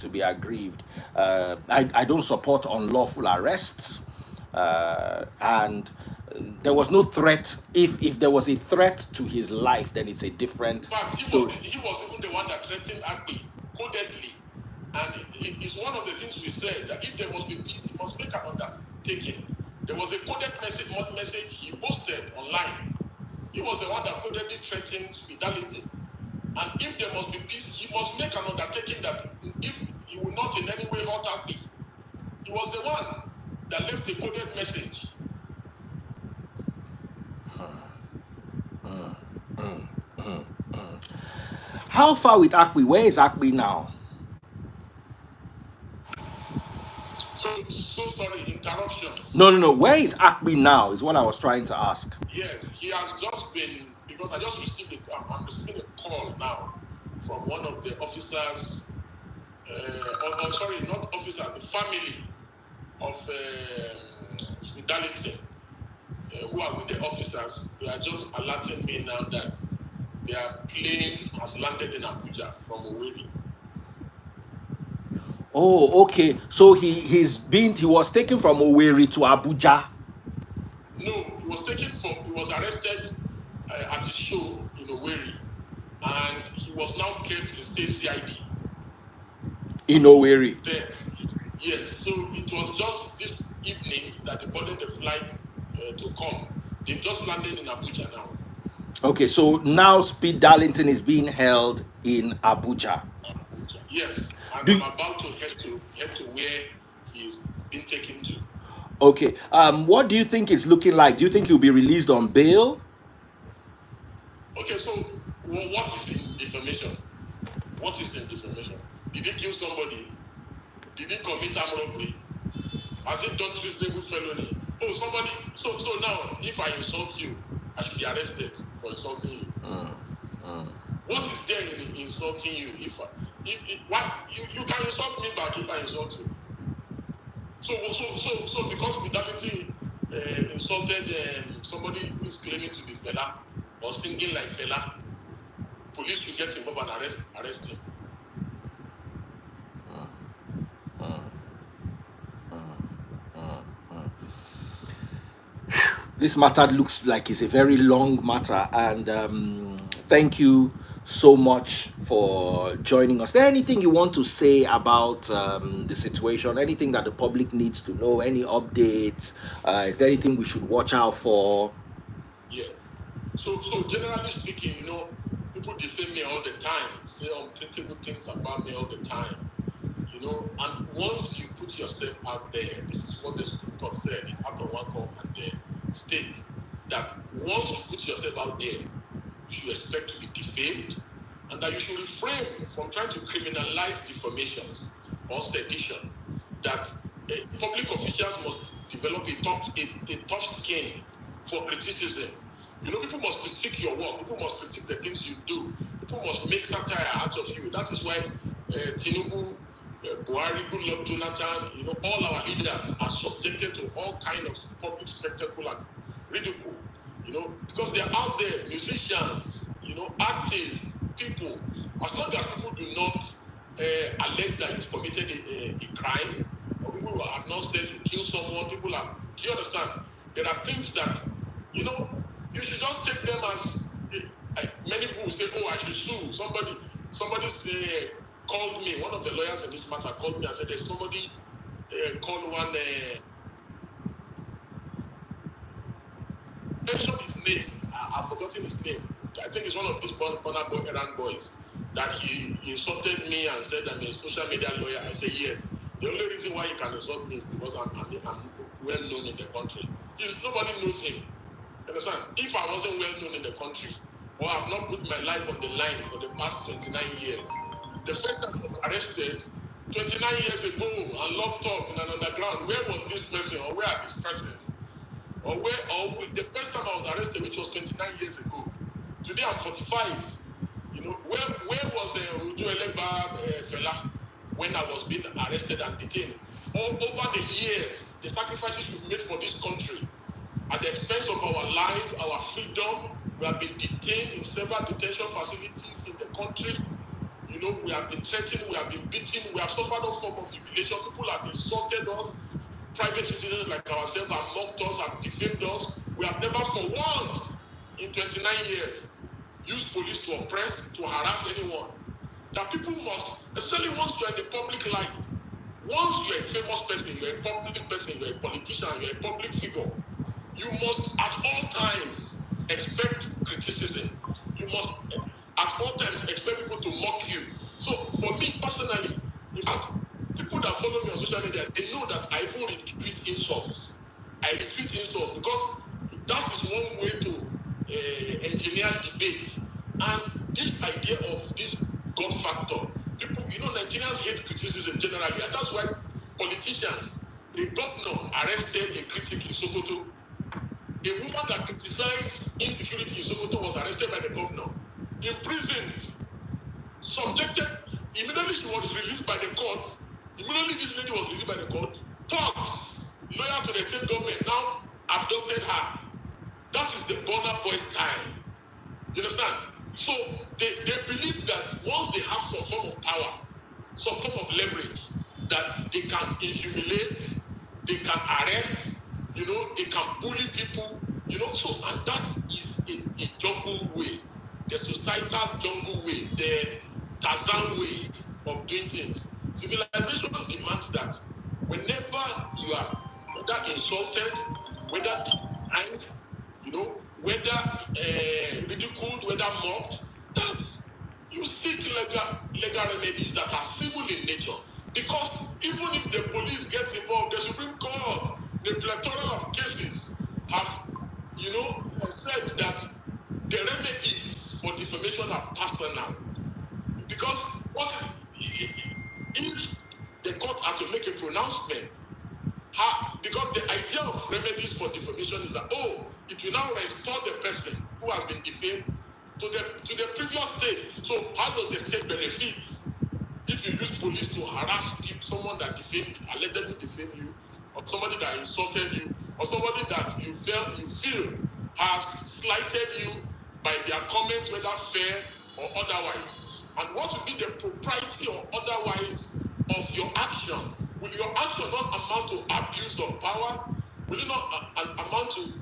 to be aggrieved. I don't support unlawful arrests, and there was no threat. If there was a threat to his life, then it's a different story. He was even the one that threatened Agbe codedly, and it's one of the things we said, that if there must be peace, he must make an undertaking. There was a coded message he posted online. He was the one that codedly threatened Speed Darlington. And if there must be peace, he must make an undertaking that if he will not in any way hurt Agbe. He was the one that left a coded message. How far with Akpi? Where is Akpi now? So sorry, interruption. No. Where is Akpi now? Is what I was trying to ask. Yes, he has just been, because I just received I'm receiving a call now from one of the officers. Sorry, not officers, the family of Speed Darlington, who are with the officers. They are just alerting me now that their plane has landed in Abuja from Owerri. Oh, okay. So he was taken from Owerri to Abuja. No, he was arrested at his show in Owerri, and he was now kept in state CID. In Owerri. There. Yes, so it was just this evening that they boarded the flight to come. They've just landed in Abuja now. Okay, so now Speed Darlington is being held in Abuja. Yes, and I'm about to head to where he's been taken to. Okay, what do you think it's looking like? Do you think he'll be released on bail? Okay, so what is the defamation? What is the defamation? Did he kill somebody? Did he commit armed robbery? Has he done treasonable felony? Oh, somebody. So now, if I insult you, I should be arrested for insulting you. What is there in insulting you? You can insult me back if I insult you. So because Fidelity insulted somebody who is claiming to be Fela or singing like Fela, police will get involved and arrest him. This matter looks like it's a very long matter, and thank you so much for joining us. Is there anything you want to say about the situation? Anything that the public needs to know? Any updates? Is there anything we should watch out for? Yeah. So generally speaking, people defame me all the time, say unthinkable things about me all the time. And once you put yourself out there, this is what the Supreme Court said in Act of 1 Court and states that once you put yourself out there, you should expect to be defamed, and that you should refrain from trying to criminalize defamations or sedition. That public officials must develop a tough skin for criticism. People must critique your work. People must critique the things you do. People must make satire out of you. That is why Tinubu, Buhari, Goodluck, Jonathan, all our leaders are subjected to all kinds of public spectacle and ridicule, because they're out there, musicians, artists, people. As long as people do not allege that you've committed a crime, or people who have not said you kill someone, do you understand? There are things that, you should just take them as, many people will say, oh, I should sue. Somebody called me, one of the lawyers in this matter called me and said, there's somebody called one, mentioned his name, I've forgotten his name. I think it's one of these Burna errand boys, that he insulted me and said I'm a social media lawyer. I said, yes. The only reason why he can insult me is because I'm well known in the country. Nobody knows him. Understand? If I wasn't well known in the country, or I've not put my life on the line for the past 29 years, the first time I was arrested 29 years ago and locked up in an underground, where was this person, or where are these persons? Or the first time I was arrested, which was 29 years ago. Today I'm 45. Where was Uju Elegba Fela when I was being arrested and detained? All over the years, the sacrifices we've made for this country, at the expense of our life, our freedom, we have been detained in several detention facilities in the country. You know, we have been threatened, we have been beaten, we have suffered all form of humiliation. People have insulted us. Private citizens like ourselves have mocked us, have defamed us. We have never for once in 29 years used police to oppress, to harass anyone. That people must, especially once you're in the public light, once you're a famous person, you're a public person, you're a politician, you're a public figure, you must at all times expect criticism. You must at all times expect people to mock you. So for me personally, in fact, people that follow me on social media, they know that I even retweet insults. I retweet insults because that is one way to engineer debate. And this idea of this God factor, people, you know, Nigerians hate criticism generally, and that's why politicians, the governor arrested a critic in Sokoto. A woman that criticized insecurity in Sokoto was arrested by the governor, imprisoned, subjected. Immediately she was released by the court. Immediately this lady was released by the court. Talks, loyal to the state government, now abducted her. That is the Burna boys' time. You understand? So they believe that once they have some form of power, some form of leverage, that they can humiliate, they can arrest, you know, they can bully people, you know. So, and that is a jungle way, the societal jungle way, the Tarzan way of doing things. Civilization demands that whenever you are whether insulted, whether denied, you know, whether ridiculed, whether mocked, that you seek legal remedies that are civil in nature. Because even if the police get involved, the Supreme Court, the plethora of cases have, you know, said that the remedies for defamation are personal. Because what if the court had to make a pronouncement? Because the idea of remedies for defamation is that, oh, it will now restore the person who has been defamed to the previous state. So how does the state benefit if you use police to harass someone that allegedly defamed you, or somebody that insulted you, or somebody that you feel has slighted you by their comments, whether fair or otherwise? And what will be the propriety or otherwise of your action? Will your action not amount to abuse of power? Will it not amount to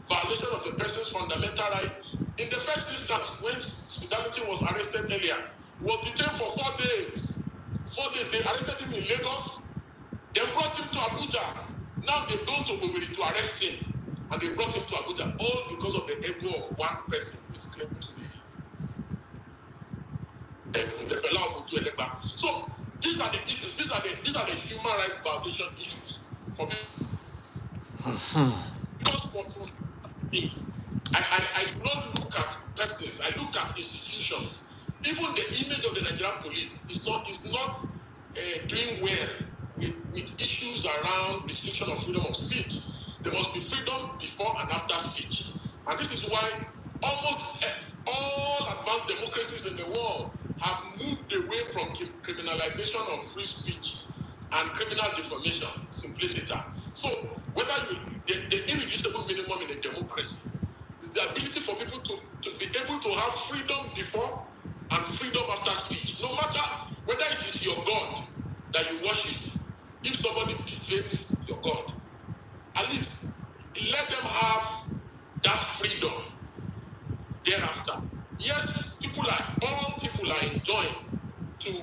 violation of the person's fundamental right? In the first instance, when Speed Darlington was arrested earlier, he was detained for 4 days. 4 days, they arrested him in Lagos, then brought him to Abuja. Now they've gone to Owerri to arrest him, and they brought him to Abuja, all because of the ego of one person who is claiming to be the fellow of Utu. So these are the issues. These are the human rights violation issues for me. Because for me, I do not look at persons. I look at institutions. Even the image of the Nigerian police is not doing well with issues around restriction of freedom of speech. There must be freedom before and after speech, and this is why almost all advanced democracies in the world have moved away from criminalization of free speech and criminal defamation, simplicity. So whether the irreducible minimum in a democracy is the ability for people to be able to have freedom before and freedom after speech, no matter whether it is your God that you worship. If somebody defames your God, at least let them have that freedom thereafter. Yes, all people are enjoined to,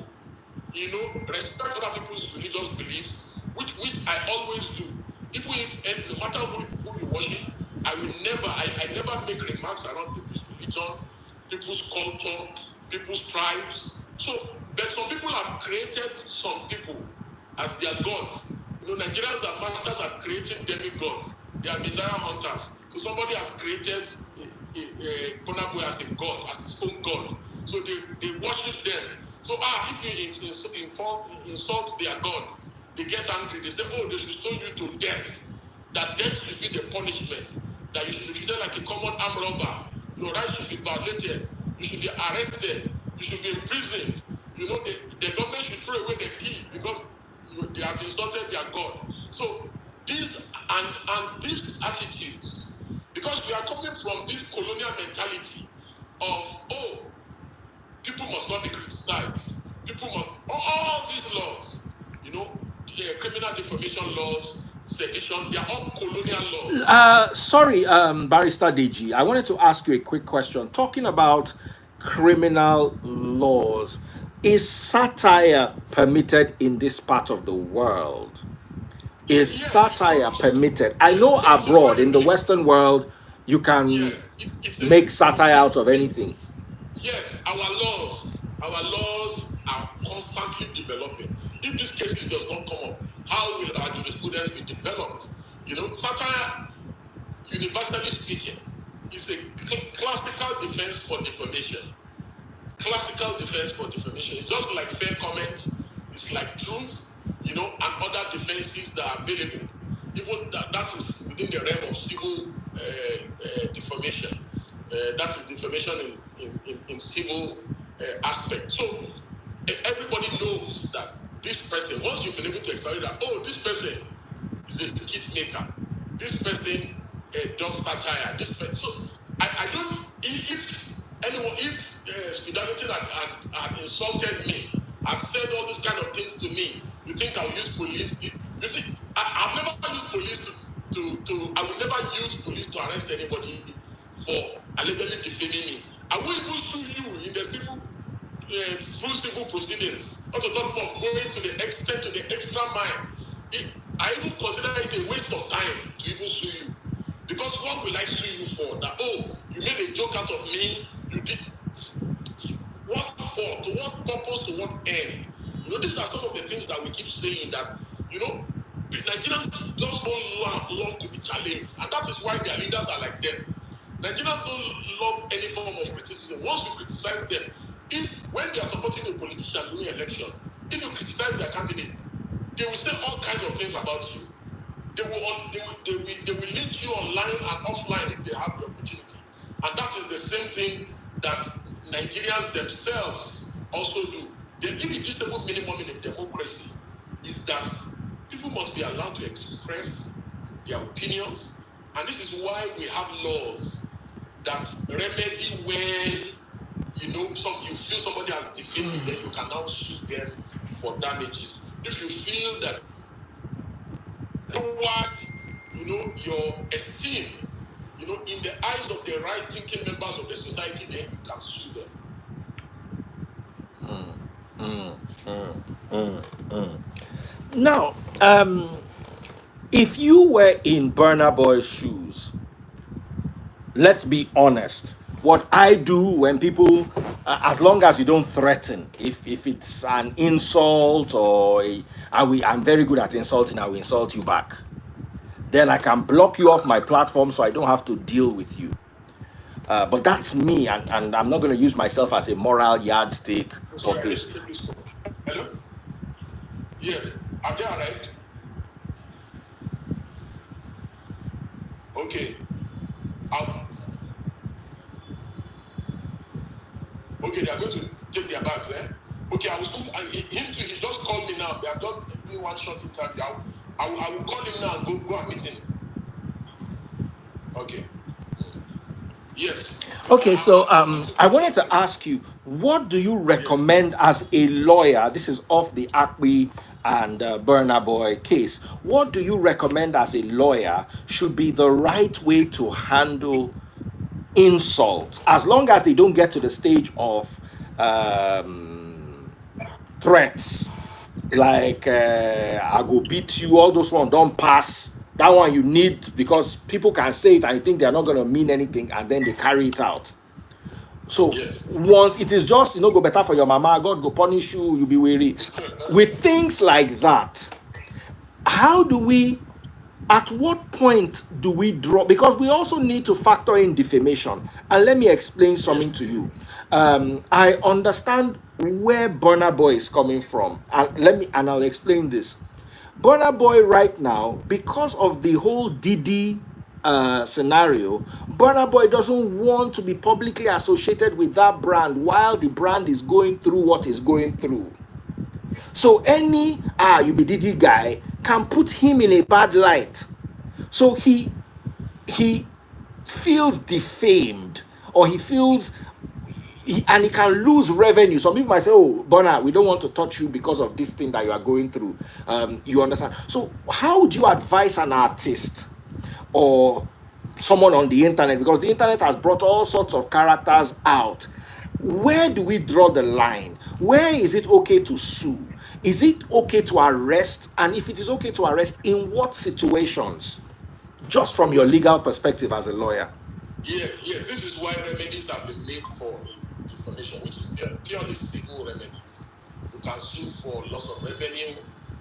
respect other people's religious beliefs, which I always do. And no matter who you worship, I never make remarks around people's religion, people's culture, people's tribes. So, but some people have created some people as their gods. Nigerians are masters at creating demigods. They are desire hunters. So somebody has created Konabu as a god, as his own god. So they worship them. So if you insult their god, they get angry. They say, oh, they should stone you to death. That death should be the punishment. That you should be treated like a common armed robber. Your rights should be violated. You should be arrested. You should be imprisoned. The government should throw away the key because they have insulted their god. So these attitudes, because we are coming from this colonial mentality of, oh, people must not be criticized. criminal defamation laws, sedition, they are all colonial laws. Sorry, Barrister Deji. I wanted to ask you a quick question. Talking about criminal laws, is satire permitted in this part of the world? Is Yes, satire because permitted? I yes, know that is why abroad, in the Western world, you can yes, make satire out of anything. yes, our laws are constantly developing. If these cases does not come up, how will our jurisprudence be developed? Satire, universally speaking, is a classical defense for defamation. Classical defense for defamation. It's just like fair comment, it's like truth, and other defenses that are available. Even that is within the realm of civil defamation. That is defamation in civil aspect. So everybody knows that this person, once you've been able to establish that, this person is a skit maker, this person does satire, this person. So I don't, if Speed Darlington had insulted me, had said all these kind of things to me, you think I'll use police? You think I've never used police I will never use police to arrest anybody for allegedly defaming me. I won't even sue you in the full civil proceedings. Not to talk of going to the extent, to the extra mile. I even consider it a waste of time to even sue you. Because what will I sue you for? That, you made a joke out of me, you did. What for? To what purpose? To what end? These are some of the things that we keep saying that, Nigerians just don't love to be challenged. And that is why their leaders are like them. Nigerians don't love any form of criticism. Once you criticize them, when they are supporting a politician during election, if you criticize their candidate, they will say all kinds of things about you. They will link you online and offline if they have the opportunity. And that is the same thing that Nigerians themselves also do. The irreducible minimum in a democracy is that people must be allowed to express their opinions. And this is why we have laws that remedy when you feel somebody has defamed you, then you can now sue them for damages. If you feel that your esteem, in the eyes of the right-thinking members of the society, then you can sue them. Now, if you were in Burna Boy's shoes, let's be honest. What I do when people, as long as you don't threaten, if it's an insult or I'm very good at insulting, I will insult you back. Then I can block you off my platform so I don't have to deal with you. But that's me, and I'm not going to use myself as a moral yardstick for this. Hello? Yes. Are they arrived? Okay. Okay, they are going to take their bags, eh? Okay, I was going to, he just called me now. They are just doing one short interview. I will call him now and go and meet him. Okay. Yes. Okay, so I wanted to ask you, what do you recommend as a lawyer? This is off the Akwi and Burna Boy case. What do you recommend as a lawyer should be the right way to handle insults, as long as they don't get to the stage of threats, like I go beat you, all those ones don't pass. That one you need, because people can say it and you think they're not going to mean anything, and then they carry it out. So once it is just, go better for your mama, God go punish you, you'll be weary. With things like that, how do we, at what point do we draw? Because we also need to factor in defamation. And let me explain something to you. I understand where Burna Boy is coming from. And I'll explain this. Burna Boy right now, because of the whole Diddy scenario, Burna Boy doesn't want to be publicly associated with that brand while the brand is going through what it's going through. So any you be Diddy guy can put him in a bad light. So he feels defamed, or he feels and he can lose revenue. Some people might say, "Oh, Burna, we don't want to touch you because of this thing that you are going through." You understand? So, how do you advise an artist or someone on the internet? Because the internet has brought all sorts of characters out. Where do we draw the line? Where is it okay to sue? Is it okay to arrest? And if it is okay to arrest, in what situations? Just from your legal perspective as a lawyer. Yeah, yeah. This is why remedies have been made for defamation, which is purely civil remedies. You can sue for loss of revenue.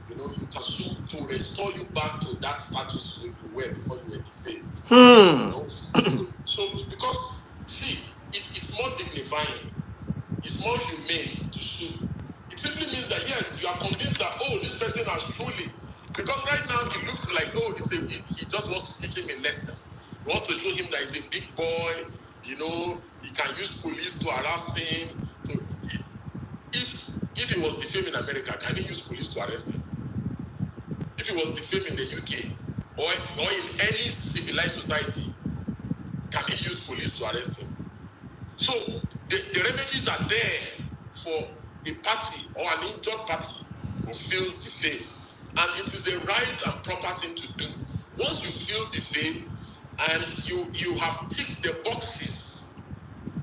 You know, you can sue to restore you back to that status you were before you were defamed. You know, so because see, it's more dignifying, it's more humane to sue. It simply means that yes, you are convinced that this person has truly, because right now it looks like he just wants to teach him a lesson. He wants to show him that he's a big boy. You know, he can use police to harass him. So if he was defamed in America, can he use police to arrest him? If he was defamed in the UK or in any civilized society, can he use police to arrest him? So the remedies are there for a party or an injured party who feels defamed, and it is the right and proper thing to do. Once you feel defamed and you have ticked the boxes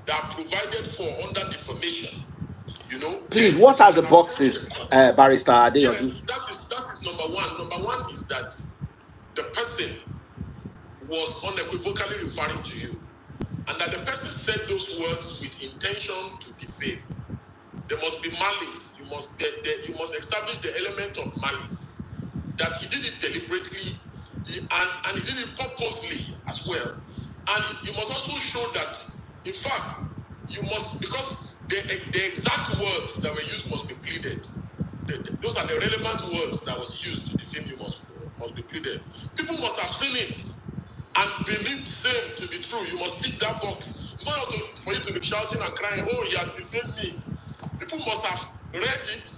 that are provided for under defamation, you know. Please, what are the boxes, Barrister Adeyanju? Yes, that is number one. Number one is that the person was unequivocally referring to you, and that the person said those words with intention to defame. There must be malice. You must establish the element of malice, that he did it deliberately and he did it purposely as well. And you must also show that, in fact, you must, because the exact words that were used must be pleaded. Those are the relevant words that was used to defame you must be pleaded. People must have seen it and believed the same to be true. You must tick that box. It's not also for you to be shouting and crying, "Oh, he has defamed me." People must have read it,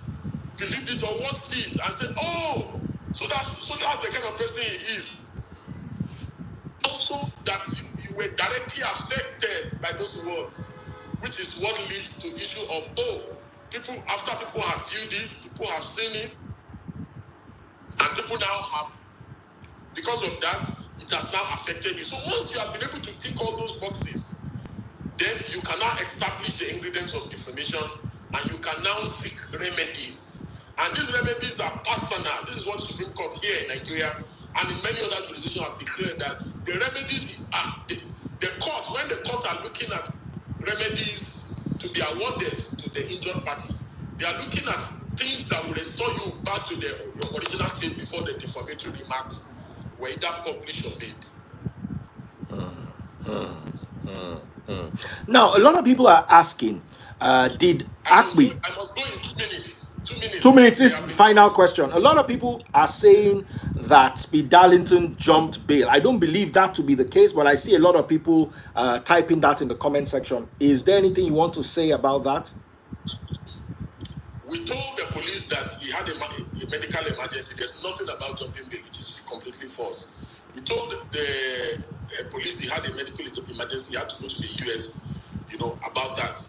believed it, or watched it, and said, "Oh, so that's the kind of person he is." Also, that you were directly affected by those words, which is what leads to issue of after people have viewed it, people have seen it, and people now have, because of that, it has now affected you. So once you have been able to tick all those boxes, then you can now establish the ingredients of defamation, and you can now seek remedies. And these remedies are personal. This is what Supreme Court here in Nigeria and in many other jurisdictions have declared, that the remedies are the court, when the courts are looking at remedies to be awarded to the injured party, they are looking at things that will restore you back to your original state before the defamatory remarks were either published or made. Now, a lot of people are asking, did Akpi... I must go in 2 minutes. 2 minutes. 2 minutes is final question. A lot of people are saying that Speed Darlington jumped bail. I don't believe that to be the case, but I see a lot of people typing that in the comment section. Is there anything you want to say about that? We told the police that he had a medical emergency. There's nothing about jumping bail, which is completely false. We told the police he had a medical emergency. He had to go to the US, about that.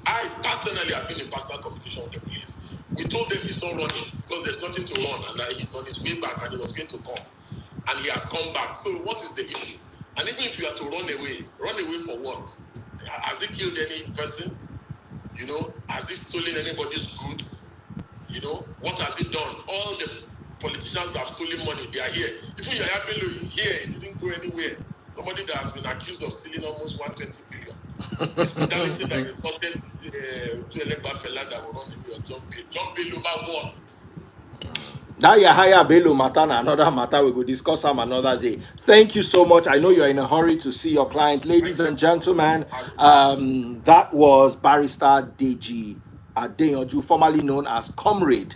I personally have been in personal communication with the police. We told them he's not running because there's nothing to run, and that he's on his way back and he was going to come. And he has come back. So what is the issue? And even if you are to run away for what? Has he killed any person? Has he stolen anybody's goods? What has he done? All the politicians that have stolen money, they are here. Even Yaya Bello is here. He didn't go anywhere. Somebody that has been accused of stealing almost 120 billion. It's that responded to elect Bafela that will run away or John Bello over what? That Yahaya Bello matter na another matter. We will discuss them another day. Thank you so much. I know you're in a hurry to see your client. Ladies and gentlemen, that was Barrister Deji ADEYANJU, formerly known as Comrade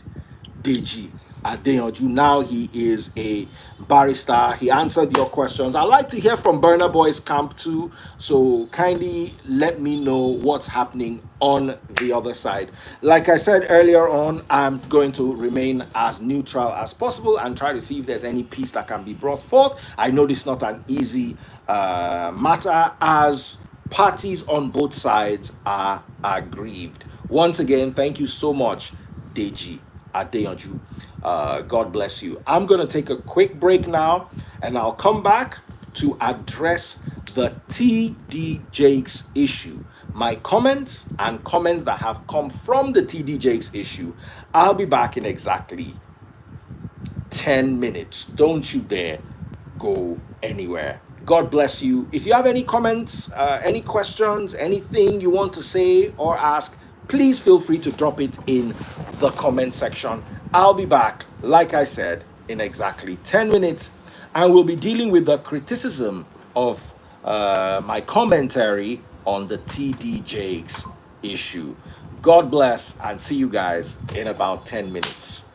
Deji ADEYANJU. Now he is a barrister. He answered your questions. I'd like to hear from Burna Boy's camp too, so kindly let me know what's happening on the other side. Like I said earlier on, I'm going to remain as neutral as possible and try to see if there's any peace that can be brought forth. I know this is not an easy matter, as Parties on both sides are aggrieved. Once again, thank you so much, Deji, ADEYANJU. God bless you. I'm going to take a quick break now, and I'll come back to address the TD Jakes issue. My comments and comments that have come from the TD Jakes issue. I'll be back in exactly 10 minutes. Don't you dare go anywhere. God bless you. If you have any comments, any questions, anything you want to say or ask, please feel free to drop it in the comment section. I'll be back, like I said, in exactly 10 minutes, and we'll be dealing with the criticism of my commentary on the TD Jakes issue. God bless, and see you guys in about 10 minutes.